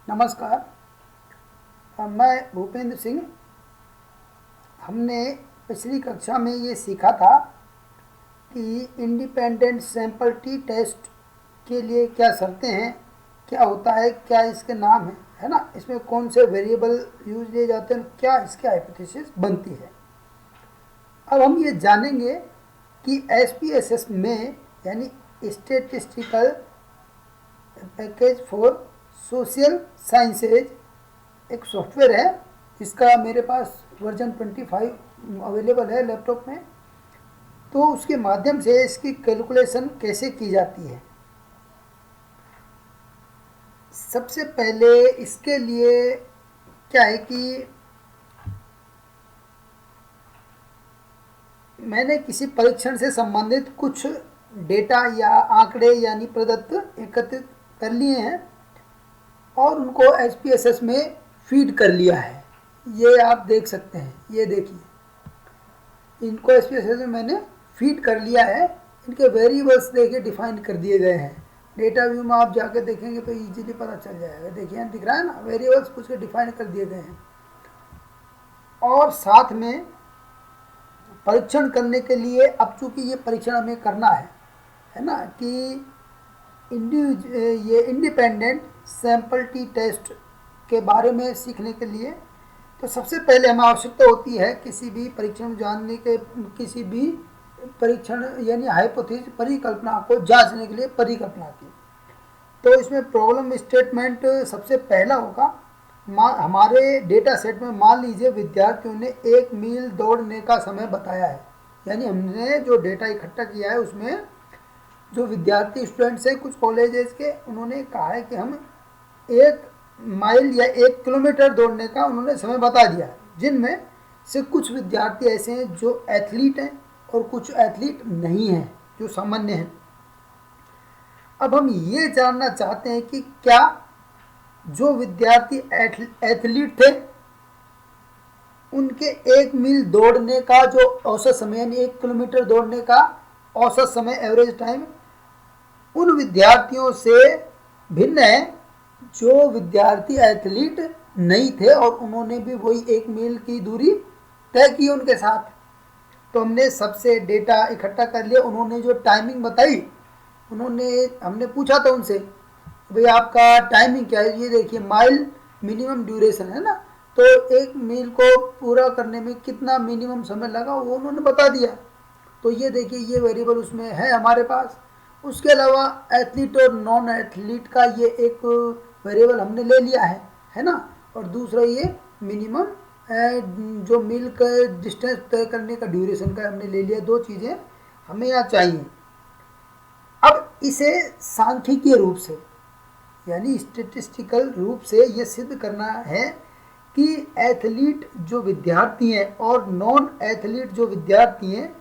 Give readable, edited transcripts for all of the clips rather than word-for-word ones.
नमस्कार। मैं भूपेंद्र सिंह। हमने पिछली कक्षा में ये सीखा था कि इंडिपेंडेंट सैंपल टी टेस्ट के लिए क्या शर्तें हैं, क्या होता है, क्या इसके नाम है ना, इसमें कौन से वेरिएबल यूज लिए जाते हैं, क्या इसकी हाइपोथेसिस बनती है। अब हम ये जानेंगे कि एसपीएसएस में यानी statistical package for social sciences एक सॉफ्टवेयर है, इसका मेरे पास वर्जन 25 अवेलेबल है लैपटॉप में। तो उसके माध्यम से इसकी कैलकुलेशन कैसे की जाती है। सबसे पहले इसके लिए क्या है कि मैंने किसी परीक्षण से संबंधित कुछ डेटा या आंकड़े यानी प्रदत्त एकत्रित कर लिए हैं और उनको एसपीएसएस में फीड कर लिया है। ये आप देख सकते हैं, ये देखिए, इनको एसपीएसएस में मैंने फीड कर लिया है। इनके वेरिएबल्स देखिए डिफाइन कर दिए गए हैं। डेटा व्यू में आप जाके देखेंगे तो इजीली पता चल जाएगा। देखिए यहाँ दिख रहा है ना, वेरिएबल्स कुछ के डिफाइन कर दिए गए हैं। और साथ में परीक्षण करने के लिए, अब चूंकि ये परीक्षण हमें करना है ना, कि ये इंडिपेंडेंट सैंपल टी टेस्ट के बारे में सीखने के लिए तो सबसे पहले हमें आवश्यकता होती है किसी भी परीक्षण जानने के, किसी भी परीक्षण यानी हाइपोथेसिस परिकल्पना को जांचने के लिए परिकल्पना की। तो इसमें प्रॉब्लम स्टेटमेंट सबसे पहला होगा। हमारे डेटा सेट में मान लीजिए विद्यार्थियों ने 1 मील दौड़ने का समय बताया है, यानी हमने जो डेटा इकट्ठा किया है उसमें जो विद्यार्थी स्टूडेंट्स हैं कुछ कॉलेजेस के, उन्होंने कहा है कि हम 1 माइल या 1 किलोमीटर दौड़ने का उन्होंने समय बता दिया है, जिनमें से कुछ विद्यार्थी ऐसे हैं जो एथलीट हैं और कुछ एथलीट नहीं हैं, जो सामान्य हैं। अब हम ये जानना चाहते हैं कि क्या जो विद्यार्थी एथलीट थे उनके 1 मील दौड़ने का जो औसत समय यानी 1 किलोमीटर दौड़ने का औसत समय एवरेज टाइम उन विद्यार्थियों से भिन्न है जो विद्यार्थी एथलीट नहीं थे और उन्होंने भी वही 1 मील की दूरी तय की उनके साथ। तो हमने सबसे डेटा इकट्ठा कर लिया। उन्होंने जो टाइमिंग बताई, हमने पूछा था उनसे, भाई आपका टाइमिंग क्या है। ये देखिए माइल मिनिमम ड्यूरेशन है ना, तो 1 मील को पूरा करने में कितना मिनिमम समय लगा वो उन्होंने बता दिया। तो ये देखिए ये वेरिएबल उसमें है हमारे पास। उसके अलावा एथलीट और नॉन एथलीट का ये एक वेरिएबल हमने ले लिया है ना। और दूसरा ये मिनिमम जो मील का डिस्टेंस तय करने का ड्यूरेशन का हमने ले लिया। 2 चीज़ें हमें यहाँ चाहिए। अब इसे सांख्यिकीय रूप से यानी स्टेटिस्टिकल रूप से ये सिद्ध करना है कि एथलीट जो विद्यार्थी हैं और नॉन एथलीट जो विद्यार्थी हैं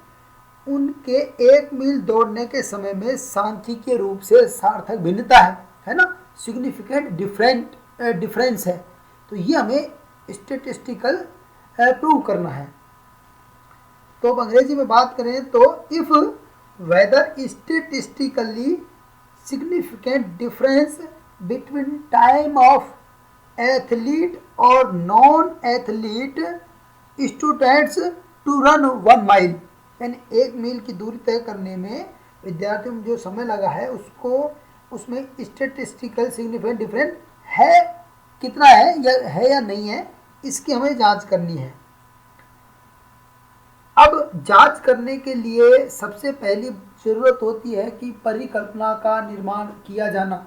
उनके 1 मील दौड़ने के समय में सांख्यिकीय रूप से सार्थक भिन्नता है ना, सिग्निफिकेंट डिफरेंस है। तो ये हमें स्टेटिस्टिकल प्रूव करना है। तो अब अंग्रेजी में बात करें तो if whether statistically significant difference between time of athlete और non athlete students to run 1 mile, यानी 1 मील की दूरी तय करने में विद्यार्थियों में जो समय लगा है उसको उसमें स्टेटिस्टिकल सिग्निफिकेंट डिफरेंस है कितना है या नहीं है, इसकी हमें जांच करनी है। अब जांच करने के लिए सबसे पहली जरूरत होती है कि परिकल्पना का निर्माण किया जाना।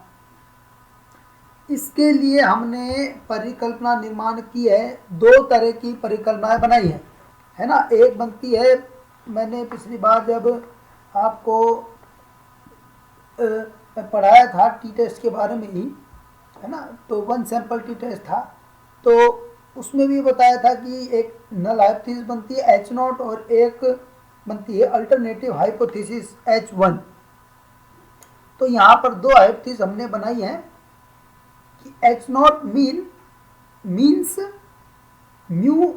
इसके लिए हमने परिकल्पना निर्माण की है। 2 तरह की परिकल्पनाएं बनाई है ना। एक बनती है, मैंने पिछली बार जब आपको पढ़ाया था टी टेस्ट के बारे में ही, है ना, तो 1 सैंपल टी टेस्ट था, तो उसमें भी बताया था कि एक नल हाइपोथेसिस बनती है H0 और एक बनती है अल्टरनेटिव हाइपोथेसिस H1। तो यहाँ पर 2 हाइपोथेसिस हमने बनाई है कि H0 means mu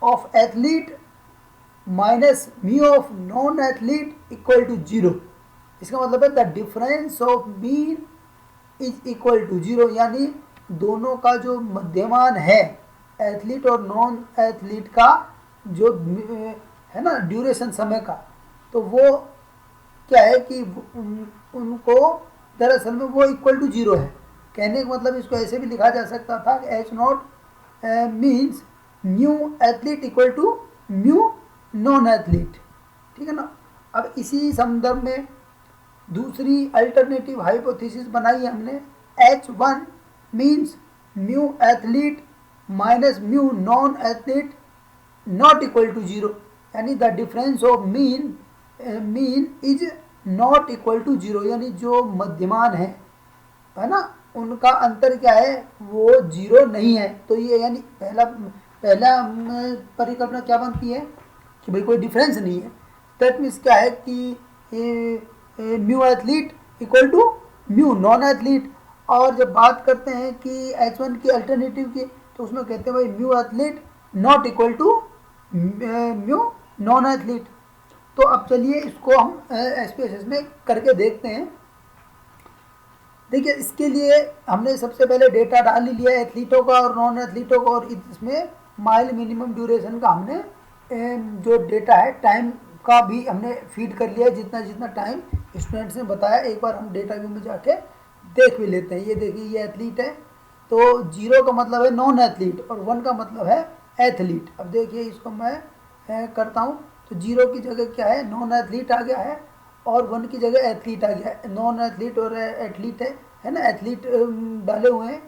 of athlete minus mu of non athlete equal to 0। इसका मतलब है the difference of mean is equal to 0, यानी दोनों का जो मध्यमान है, एथलीट और नॉन एथलीट का जो है ना ड्यूरेशन समय का, तो वो क्या है कि उनको दरअसल में वो इक्वल टू जीरो है। कहने का मतलब इसको ऐसे भी लिखा जा सकता था कि H naught means mu athlete equal to mu non athlete, ठीक है ना। अब इसी संदर्भ में दूसरी अल्टरनेटिव हाइपोथेसिस बनाई हमने, H1 means mu athlete minus mu non athlete not equal to zero, यानी the difference of mean is not equal to zero, यानी जो मध्यमान है ना, उनका अंतर क्या है, वो जीरो नहीं है। तो ये यानी पहला परिकल्पना क्या बनती है कि भाई कोई डिफरेंस नहीं है। दैट मीन्स क्या है कि mu athlete equal to mu non athlete. और जब बात करते हैं कि H1 की अल्टरनेटिव की, तो उसमें कहते हैं भाई mu athlete not equal to mu non athlete. तो अब चलिए इसको हम SPSS में करके देखते हैं। देखिए इसके लिए हमने सबसे पहले डेटा डाल लिया एथलीटों का और नॉन एथलीटों का, और इसमें माइल मिनिमम ड्यूरेशन का हमने जो डेटा है टाइम का भी हमने फीड कर लिया, जितना जितना टाइम स्टूडेंट्स ने बताया। एक बार हम डेटा व्यू में जाके देख भी लेते हैं। ये देखिए ये एथलीट है, तो 0 का मतलब है नॉन एथलीट और 1 का मतलब है एथलीट। अब देखिए इसको मैं करता हूँ, तो 0 की जगह क्या है, नॉन एथलीट आ गया है, और 1 की जगह एथलीट आ गया है। नॉन एथलीट और एथलीट है ना, एथलीट डाले हुए हैं।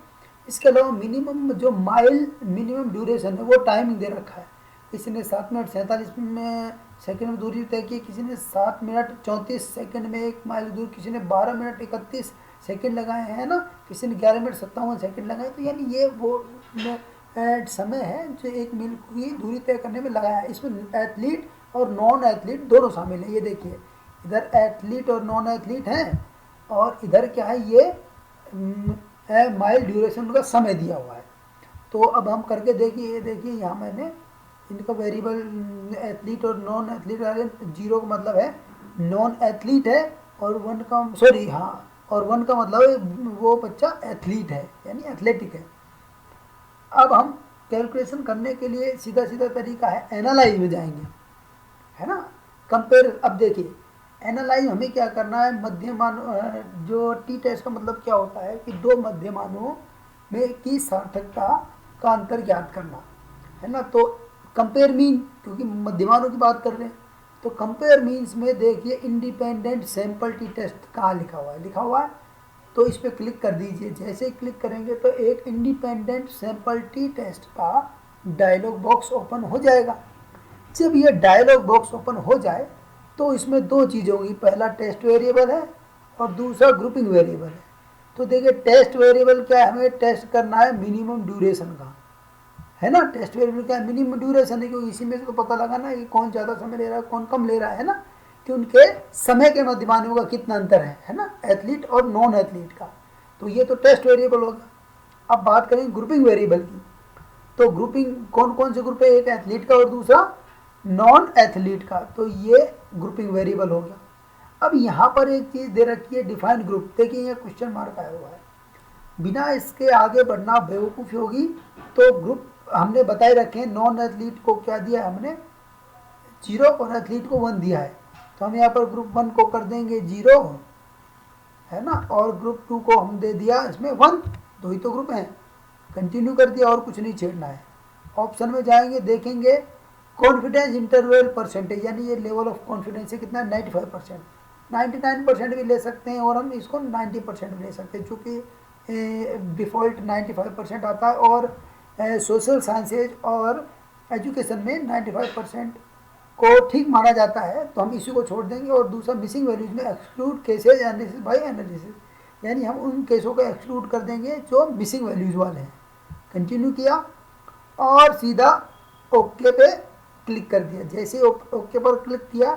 इसके अलावा मिनिमम जो माइल मिनिमम ड्यूरेशन है वो टाइमिंग दे रखा है। किसी ने 7 मिनट 47 सेकंड में दूरी तय की, किसी ने 7 मिनट 34 सेकंड में 1 माइल दूर, किसी ने 12 मिनट 31 सेकंड लगाए हैं ना, किसी ने 11 मिनट 57 सेकंड लगाए। तो यानी ये वो समय है जो 1 मील की दूरी तय करने में लगाया है। इसमें एथलीट और नॉन एथलीट दोनों शामिल है। ये देखिए इधर एथलीट और नॉन एथलीट हैं, और इधर क्या है, ये माइल ड्यूरेशन का समय दिया हुआ है। तो अब हम करके देखिए, ये देखिए यहाँ मैंने इनका वेरिएबल एथलीट और नॉन एथलीट, 0 का मतलब है नॉन एथलीट है, और 1 का सॉरी हाँ, और 1 का मतलब है वो बच्चा एथलीट है यानी एथलेटिक है। अब हम कैलकुलेशन करने के लिए सीधा सीधा तरीका है, एनालाइज में जाएंगे, है ना, कंपेयर। अब देखिए एनालाइज हमें क्या करना है, मध्यमान जो टी टेस्ट का मतलब क्या होता है कि दो मध्यमानों में की सार्थकता का अंतर ज्ञात करना, है ना। तो कंपेयर मीन, क्योंकि मध्यमानों की बात कर रहे हैं, तो कंपेयर मीन्स में देखिए इंडिपेंडेंट सैंपल टी टेस्ट कहाँ लिखा हुआ है, लिखा हुआ है, तो इस पर क्लिक कर दीजिए। जैसे ही क्लिक करेंगे तो एक इंडिपेंडेंट सैंपल टी टेस्ट का डायलॉग बॉक्स ओपन हो जाएगा। जब ये डायलॉग बॉक्स ओपन हो जाए तो इसमें दो चीज़ें होंगी, पहला टेस्ट वेरिएबल है और दूसरा ग्रुपिंग वेरिएबल है। तो देखिए टेस्ट वेरिएबल क्या है, हमें टेस्ट करना है मिनिमम ड्यूरेशन का, है ना। टेस्ट वेरिएबल क्या है, मिनिमम ड्यूरेशन है, क्योंकि इसी में से तो पता लगाना है कि कौन ज़्यादा समय ले रहा है कौन कम ले रहा है ना, कि उनके समय के मध्यमानों का कितना अंतर है ना, एथलीट और नॉन एथलीट का। तो ये तो टेस्ट वेरिएबल होगा। अब बात करें ग्रुपिंग वेरिएबल की, तो ग्रुपिंग कौन कौन से ग्रुप है, एक एथलीट का और दूसरा नॉन एथलीट का, तो ये ग्रुपिंग वेरिएबल हो गया। अब यहाँ पर एक चीज़ दे रखी है डिफाइंड ग्रुप, देखिए ये क्वेश्चन मार्क आया हुआ है, बिना इसके आगे बढ़ना बेवकूफ़ी होगी। तो ग्रुप हमने बताए रखे हैं, नॉन एथलीट को क्या दिया है हमने 0 और एथलीट को 1 दिया है, तो हम यहाँ पर ग्रुप 1 को कर देंगे 0, है ना, और ग्रुप 2 को हम दे दिया इसमें 1, दो ही तो ग्रुप हैं, कंटिन्यू कर दिया और कुछ नहीं छेड़ना है। ऑप्शन में जाएंगे देखेंगे कॉन्फिडेंस इंटरवल परसेंटेज, यानी ये लेवल ऑफ कॉन्फिडेंस है कितना 95%, 99% भी ले सकते हैं और हम इसको 90% भी ले सकते हैं, चूँकि डिफ़ॉल्ट 95% आता है, और सोशल साइंसेज और एजुकेशन में 95% को ठीक माना जाता है, तो हम इसी को छोड़ देंगे। और दूसरा मिसिंग वैल्यूज में exclude cases analysis bye analysis, यानी हम उन केसों को एक्सक्लूड कर देंगे जो मिसिंग वैल्यूज वाले हैं। कंटिन्यू किया और सीधा ओके पे क्लिक कर दिया। जैसे ओके पर क्लिक किया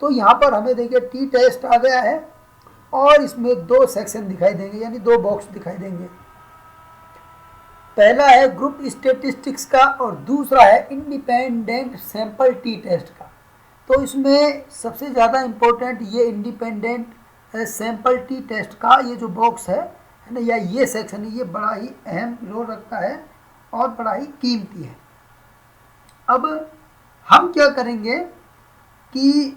तो यहाँ पर हमें देखिए टी टेस्ट आ गया है, और इसमें 2 सेक्शन दिखाई देंगे, यानी 2 बॉक्स दिखाई देंगे। पहला है ग्रुप स्टेटिस्टिक्स का और दूसरा है इंडिपेंडेंट सैंपल टी टेस्ट का। तो इसमें सबसे ज़्यादा इम्पोर्टेंट ये इंडिपेंडेंट सैंपल टी टेस्ट का ये जो बॉक्स है है ना, या ये सेक्शन ये बड़ा ही अहम रोल रखता है और बड़ा ही कीमती है। अब हम क्या करेंगे कि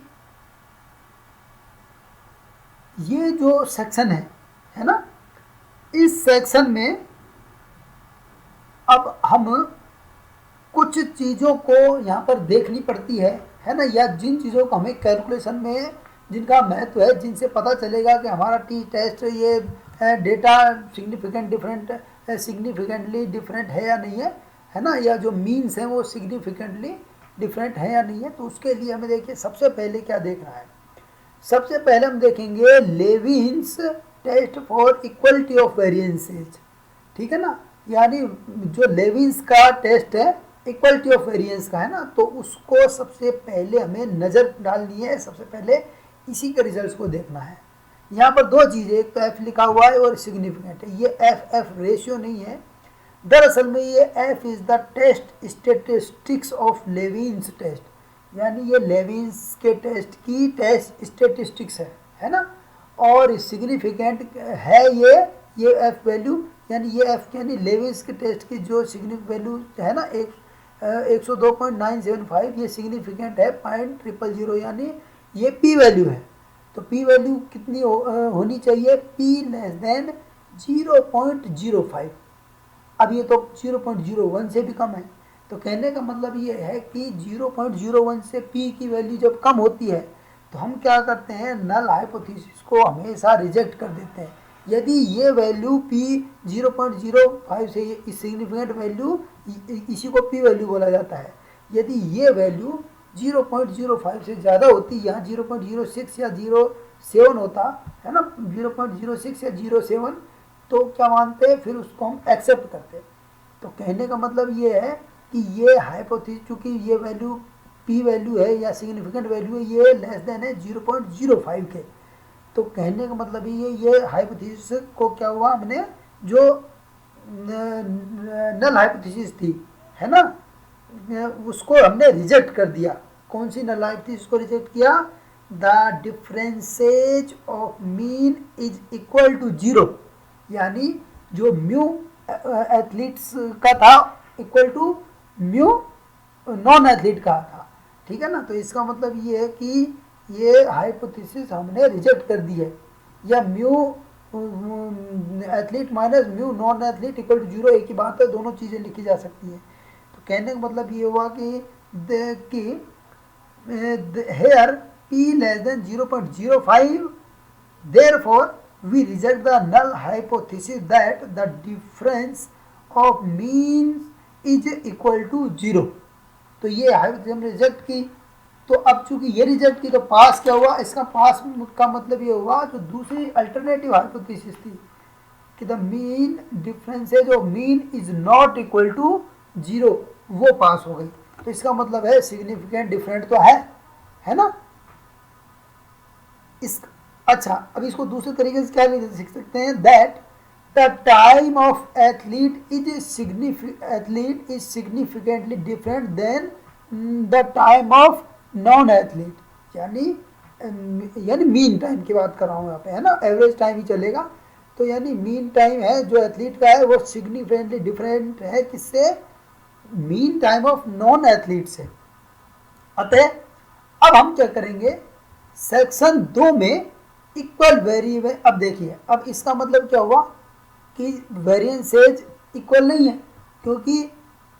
ये जो सेक्शन है ना, इस सेक्शन में अब हम कुछ चीज़ों को यहाँ पर देखनी पड़ती है ना, या जिन चीज़ों को हमें कैलकुलेशन में जिनका महत्व है, जिनसे पता चलेगा कि हमारा टी टेस्ट ये डेटा सिग्निफिकेंटली डिफरेंट है या नहीं है ना, या जो मीन्स हैं वो सिग्निफिकेंटली डिफरेंट है या नहीं है। तो उसके लिए हमें देखिए सबसे पहले क्या देखना है। सबसे पहले हम देखेंगे लेविन्स टेस्ट फॉर इक्वलिटी ऑफ वेरिएंसेज, ठीक है ना, यानी जो लेविन्स का टेस्ट है इक्वलिटी ऑफ वेरिएंस का है ना, तो उसको सबसे पहले हमें नज़र डालनी है, सबसे पहले इसी के रिजल्ट्स को देखना है। यहाँ पर दो चीज़ें, एक तो एफ लिखा हुआ है और सिग्निफिकेंट है, ये एफ रेशियो नहीं है, दरअसल में ये F is the test statistics of Levene's test, यानी ये लेविन्स के टेस्ट की टेस्ट स्टेटिस्टिक्स है ना, और सिग्निफिकेंट है ये एफ वैल्यू, यानी ये एफ यानी लेविन्स के टेस्ट की जो सिग्निफिकेंट वैल्यू है ना 102.975, ये सिग्निफिकेंट है 0.000, यानी ये पी वैल्यू है। तो पी वैल्यू कितनी होनी चाहिए, पी लेस देन 0.05। अब ये तो 0.01 से भी कम है, तो कहने का मतलब ये है कि 0.01 से पी की वैल्यू जब कम होती है तो हम क्या करते हैं, नल हाइपोथेसिस को हमेशा रिजेक्ट कर देते हैं। यदि ये वैल्यू p 0.05 से सिग्निफिकेंट वैल्यू, इसी को p वैल्यू बोला जाता है, यदि ये वैल्यू 0.05 से ज़्यादा होती, यहाँ 0.06 या 0.7 होता है ना, 0.06 या 0.7, तो क्या मानते हैं, फिर उसको हम एक्सेप्ट करते हैं। तो कहने का मतलब ये है कि ये हाइपोथेसिस, चूँकि ये वैल्यू पी वैल्यू है या सिग्निफिकेंट वैल्यू है, ये लेस देन है 0.05 के, तो कहने का मतलब ये हाइपोथेसिस को क्या हुआ, हमने जो नल हाइपोथेसिस थी है ना, उसको हमने रिजेक्ट कर दिया। कौन सी नल हाइपोथेसिस को रिजेक्ट किया, the differences of mean is equal to 0, यानी जो म्यू एथलीट्स का था equal to mu non athlete का था, ठीक है ना। तो इसका मतलब ये है कि ये हाइपोथेसिस हमने रिजेक्ट कर दी है, या mu athlete minus mu non athlete equal to 0 एक ही बात है, दोनों चीज़ें लिखी जा सकती हैं। तो कहने का मतलब ये हुआ कि here p less than 0.05, therefore we reject the null hypothesis that the difference of means is equal to 0। तो ये हाइपोथेसिस हमने रिजेक्ट की। तो अब चूंकि ये रिजेक्ट की तो पास क्या हुआ, इसका पास का मतलब ये हुआ जो दूसरी अल्टरनेटिव हाइपोथेसिस थी कि the mean differences of mean is not equal to 0, वो पास हो गई। तो इसका मतलब है सिग्निफिकेंट डिफरेंट तो है ना। इस अच्छा, अब इसको दूसरे तरीके से क्या लिख सकते हैं, that the time of athlete is significantly different than the time of non athlete, यानी मीन टाइम की बात कर रहा हूँ यहाँ पे, है ना, एवरेज टाइम ही चलेगा। तो यानी मीन टाइम है जो एथलीट का है वो सिग्निफिकेंटली डिफरेंट है किससे, mean time of non athlete से। अतः अब हम क्या करेंगे, सेक्शन 2 में इक्वल वेरिएबल, अब देखिए अब इसका मतलब क्या हुआ कि वेरिएंसेज इक्वल नहीं है, क्योंकि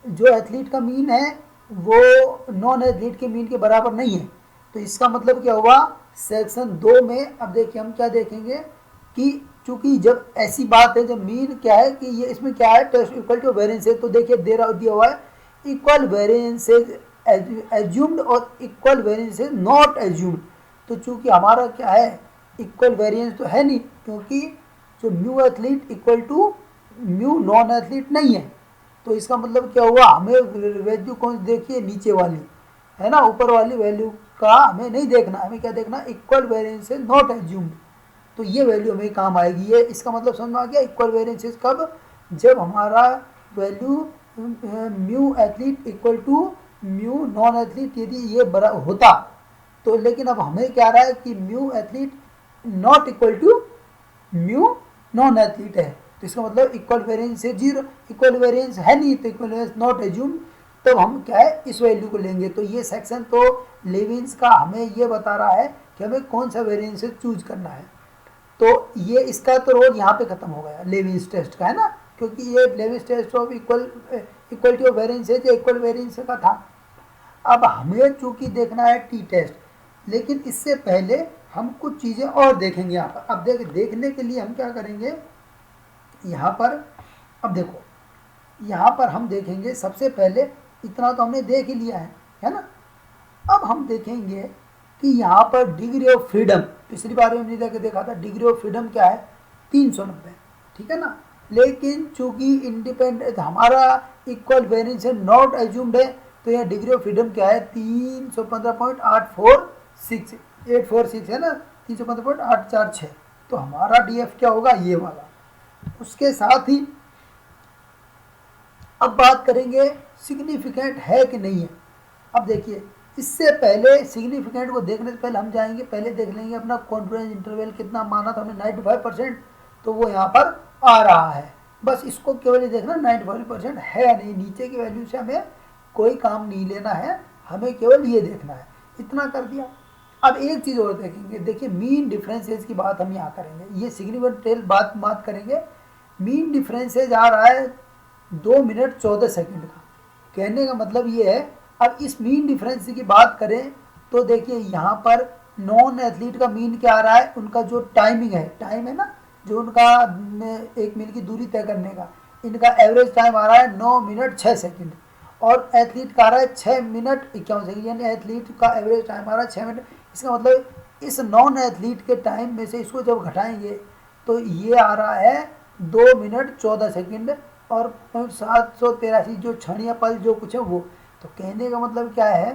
जो एथलीट का मीन है वो नॉन एथलीट के मीन के बराबर नहीं है। तो इसका मतलब क्या हुआ, सेक्शन 2 में अब देखिए हम क्या देखेंगे कि चूंकि जब ऐसी बात है, जब मीन क्या है कि ये इसमें क्या है, टेस्ट इक्वल टू वेरिएंसेज, तो देखिए दिया हुआ है इक्वल वेरिएंसेज एज्यूम्ड और इक्वल वेरिएंसेज नॉट एज्यूम्ड। तो चूंकि हमारा क्या है, इक्वल वेरिएंस तो है नहीं, क्योंकि जो mu athlete equal to mu non athlete नहीं है। तो इसका मतलब क्या हुआ, हमें वैल्यू कौन देखिए, नीचे वाली है ना, ऊपर वाली वैल्यू का हमें नहीं देखना, हमें क्या देखना, इक्वल वेरिएंसेज नॉट एज्यूम्ड। तो ये वैल्यू हमें काम आएगी। ये इसका मतलब समझ में आ गया, इक्वल वेरिएंसेज कब, जब हमारा value mu athlete equal to mu non athlete यदि ये बड़ा होता तो, लेकिन अब हमें क्या आ रहा है कि mu athlete not equal to mu non athlete है, तो इसका मतलब इक्वल वेरिएंस है जीरो, इक्वल वेरिएंस है नहीं तो इक्वल वेरिएंस नॉट एज्यूम, तब हम क्या है इस वैल्यू को लेंगे। तो ये सेक्शन तो लेविन्स का हमें ये बता रहा है कि हमें कौन सा वेरिएंस चूज करना है। तो ये इसका तो रोल यहाँ पे खत्म हो गया लेविन्स टेस्ट का, है ना, क्योंकि ये Levene's test of equality of variance है जो इक्वल वेरिएंस का था। अब हमें चूंकि देखना है टी टेस्ट, लेकिन इससे पहले हम कुछ चीज़ें और देखेंगे यहाँ पर। अब देखने के लिए हम क्या करेंगे यहाँ पर, अब देखो यहाँ पर हम देखेंगे सबसे पहले, इतना तो हमने देख ही लिया है ना। अब हम देखेंगे कि यहाँ पर डिग्री ऑफ फ्रीडम, पिछली बार में हमने देखा था डिग्री ऑफ फ्रीडम क्या है 390, ठीक है ना। लेकिन चूंकि इंडिपेंडेंट हमारा इक्वल वेरिएंस है नॉट एज्यूम्ड है, तो यहाँ डिग्री ऑफ फ्रीडम क्या है 315.846 है ना, 315.846। तो हमारा डीएफ क्या होगा ये वाला। उसके साथ ही अब बात करेंगे सिग्निफिकेंट है कि नहीं है। अब देखिए इससे पहले सिग्निफिकेंट को देखने से पहले हम जाएंगे, पहले देख लेंगे अपना कॉन्फिडेंस इंटरवल कितना माना था हमने 95%, तो वो यहाँ पर आ रहा है। बस इसको केवल देखना 95% है या नहीं, नीचे की वैल्यू से हमें कोई काम नहीं लेना है, हमें केवल ये देखना है। इतना कर दिया। अब एक चीज़ और देखेंगे, देखिए मीन डिफरेंसेज की बात हम यहाँ करेंगे, ये सिग्निफिकेंट टेल बात करेंगे। मीन डिफरेंसेज आ रहा है 2 मिनट 14 सेकंड का, कहने का मतलब ये है। अब इस मीन डिफरेंस की बात करें तो देखिए यहाँ पर नॉन एथलीट का मीन क्या आ रहा है, उनका जो टाइमिंग है, टाइम है ना जो उनका 1 मील की दूरी तय करने का, इनका एवरेज टाइम आ रहा है 9 मिनट 6 सेकंड, और एथलीट का आ रहा है 6 मिनट 51 सेकंड, यानी एथलीट का एवरेज टाइम आ रहा है 6 मिनट। इसका मतलब इस नॉन एथलीट के टाइम में से इसको जब घटाएंगे तो ये आ रहा है 2 मिनट 14 सेकंड और 783 जो क्षण या पल जो कुछ है वो। तो कहने का मतलब क्या है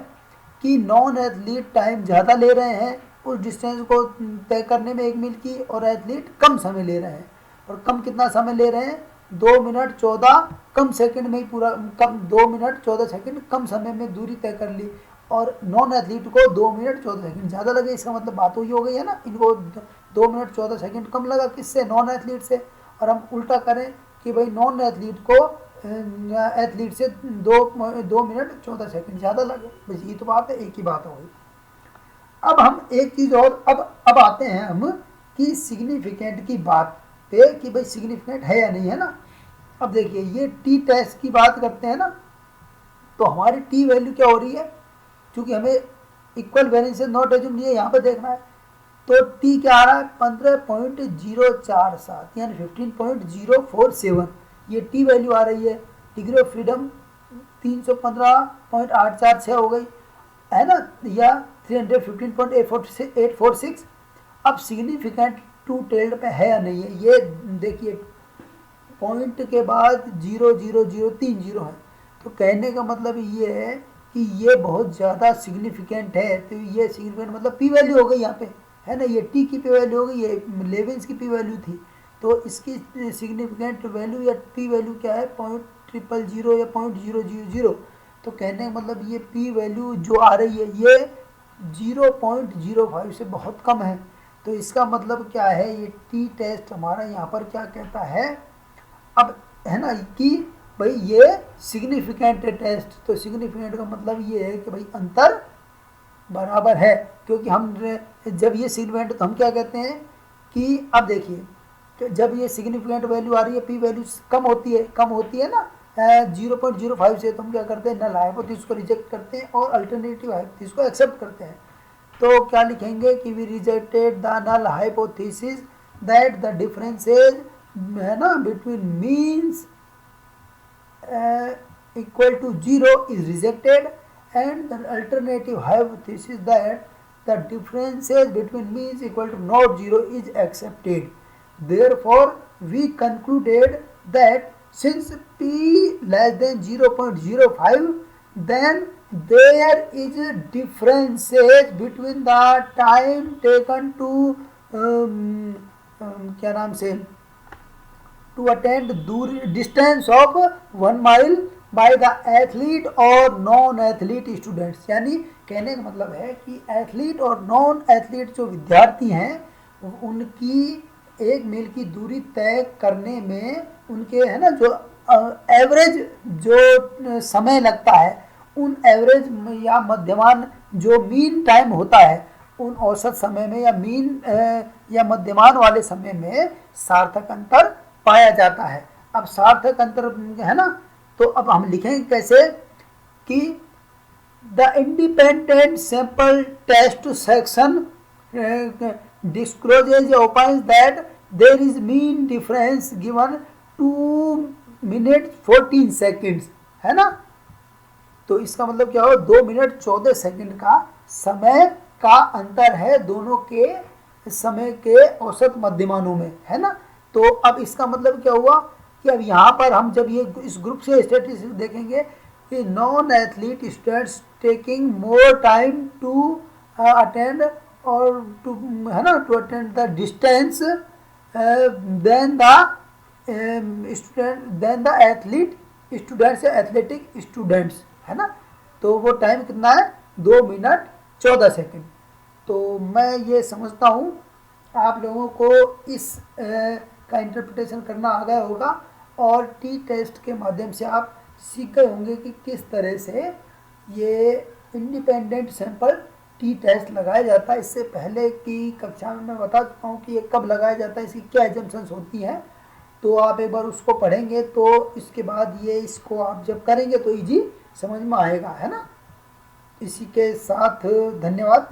कि नॉन एथलीट टाइम ज़्यादा ले रहे हैं उस डिस्टेंस को तय करने में 1 मील की, और एथलीट कम समय ले रहे हैं। और कम कितना समय ले रहे हैं 2 मिनट 14 कम सेकंड में ही पूरा, कम 2 मिनट 14 सेकंड कम समय में दूरी तय कर ली, और नॉन एथलीट को 2 मिनट 14 सेकंड ज़्यादा लगे। इसका मतलब बात वही हो गई है ना, इनको 2 मिनट 14 सेकंड कम लगा किससे, नॉन एथलीट से। और हम उल्टा करें कि भाई नॉन एथलीट को एथलीट से 2 मिनट 14 सेकंड ज़्यादा लगे, बस ये तो बात है, एक ही बात हो गई। अब हम एक चीज़ और, अब आते हैं हम कि सिग्निफिकेंट की बात पे कि भाई सिग्निफिकेंट है या नहीं है ना। अब देखिए ये टी टेस्ट की बात करते हैं ना, तो हमारी टी वैल्यू क्या हो रही है, क्योंकि हमें इक्वल वेरिएंस से नॉट एज्यूम नहीं है यहाँ पे देखना है, तो टी क्या आ रहा है 15.047 यानी 15.047, ये टी वैल्यू आ रही है। डिग्री ऑफ फ्रीडम 315.846 हो गई है ना, या 315.846। अब सिग्निफिकेंट टू टेल्ड पे है या नहीं है, ये देखिए पॉइंट के बाद 0.00030 है, तो कहने का मतलब ये है कि ये बहुत ज़्यादा सिग्निफिकेंट है। तो ये सिग्निफिकेंट मतलब पी वैल्यू हो गई यहाँ पे, है ना, ये टी की पी वैल्यू हो गई, ये लेविन्स की पी वैल्यू थी, तो इसकी सिग्निफिकेंट वैल्यू या पी वैल्यू क्या है 0.000 या 0.000। तो कहने का मतलब ये पी वैल्यू जो आ रही है ये 0.05 से बहुत कम है। तो इसका मतलब क्या है, ये टी टेस्ट हमारा यहाँ पर क्या कहता है, अब है ना कि भाई ये सिग्निफिकेंट टेस्ट। तो सिग्निफिकेंट का मतलब ये है कि भाई अंतर बराबर है, क्योंकि हम जब ये सिग्निफिकेंट तो हम क्या कहते हैं कि अब देखिए तो जब ये सिग्निफिकेंट वैल्यू आ रही है पी वैल्यू कम होती है ना 0.05 से, तो हम क्या करते हैं नल हाइपोथेसिस को रिजेक्ट करते हैं और अल्टरनेटिव हाइपोथेसिस को एक्सेप्ट करते हैं। तो क्या लिखेंगे कि we rejected the null hypothesis that the differences है ना between means equal to 0 is rejected, and the alternative hypothesis that the differences between means equal to not 0 is accepted. Therefore, we concluded that since p less than 0.05, then there is a differences between the time taken to क्या नाम से to attend distance of 1 mile by the athlete और non athlete students. यानी कहने का मतलब है कि एथलीट और नॉन एथलीट जो विद्यार्थी हैं उनकी 1 मील की दूरी तय करने में उनके है ना जो एवरेज जो समय लगता है, उन एवरेज या मध्यमान जो मीन टाइम होता है, उन औसत समय में या मीन या मध्यमान वाले समय में सार्थक अंतर पाया जाता है। अब सार्थक अंतर है ना, तो अब हम लिखेंगे कैसे कि the independent sample test section discloses opines that there is mean difference given 2 minutes 14 seconds, है ना। तो इसका मतलब क्या हो, 2 मिनट 14 सेकंड का समय का अंतर है दोनों के समय के औसत मध्यमानों में, है ना। तो अब इसका मतलब क्या हुआ कि अब यहाँ पर हम जब ये इस ग्रुप से स्टैटिस्टिक्स देखेंगे कि non athlete students taking more time to attend और टू है ना to attend the distance than the athlete students athletic students, है ना। तो वो टाइम कितना है, 2 मिनट 14 सेकंड। तो मैं ये समझता हूँ आप लोगों को इस का इंटरप्रिटेशन करना आ गया होगा और टी टेस्ट के माध्यम से आप सीख गए होंगे कि किस तरह से ये इंडिपेंडेंट सैंपल टी टेस्ट लगाया जाता है। इससे पहले की कक्षा में मैं बता चुका हूँ कि ये कब लगाया जाता है, इसकी क्या एजम्पशंस होती हैं। तो आप एक बार उसको पढ़ेंगे तो इसके बाद ये इसको आप जब करेंगे तो इजी समझ में आएगा, है ना। इसी के साथ धन्यवाद।